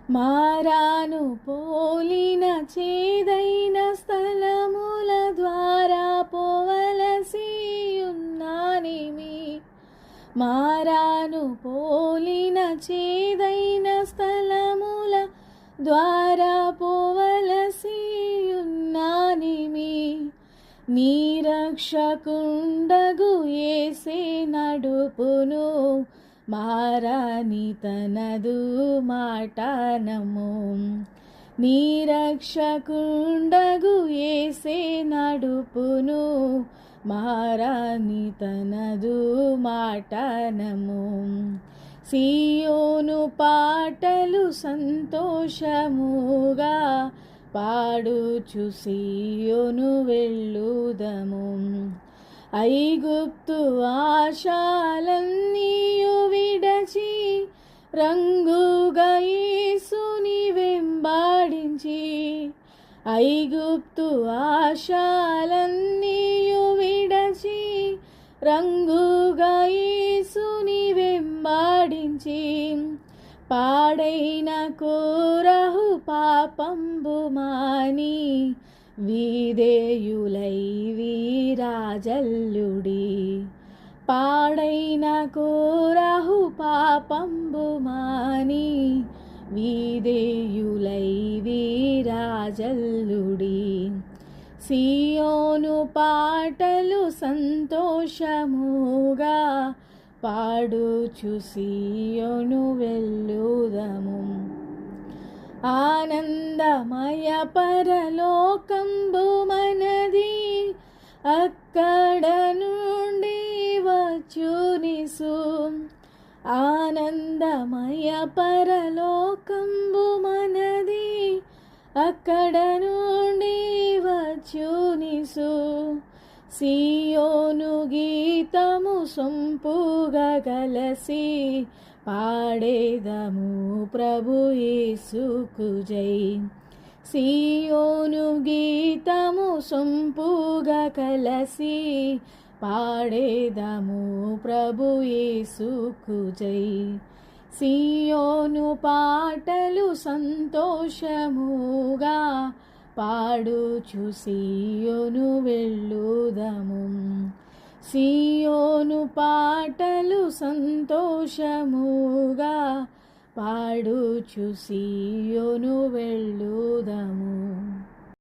మారాను పోలిన చేదైన స్థలముల ద్వారా పోవలసి ఉన్నానేమి. మారాను పోలిన చేదైన స్థలముల ద్వారా పోవలసి ఉన్నానేమి. నీ రక్షకుండగు యేసే నడుపును, మారాని తనదు మాటనము. నీ రక్షకుండగు యేసే నడుపును, మారాని తనదు మాటనము. సియోను పాటలు సంతోషముగా పాడుచు సియోను వెళ్ళుదము. ఐగుప్తు ఆశాలన్నీయు విడచి రంగుగా యేసుని వెంబాడించి. ఐగుప్తు ఆశాలన్నీయు విడచి రంగుగా యేసుని వెంబాడించి. పాడైన కోరహు పాపంబు మాని విధేయులై వీరాజల్లుడి. పాడైన కోరహు పాపంబు మాని విధేయులై వీరాజల్లుడి. సియోను పాటలు సంతోషముగా పాడుచు సియోను వెళ్ళుదము. ఆనందమయ పరలోకంబు మనది, అక్కడ నుండి వచ్చునిసు. ఆనందమయ పరలోకంబు మనది, అక్కడ నుండి వచ్చునిసు. సియోను గీతము సొంపుగా కలసి పాడేదము ప్రభు యేసుకు జై. సియోను గీతము సొంపుగా కలసి పాడేదము ప్రభు యేసుకు జై. సియోను పాటలు సంతోషముగా పాడుచు సియోను వెళ్ళుదము. సియోను పాటలు సంతోషముగా పాడుచు సియోను వెళ్ళుదము.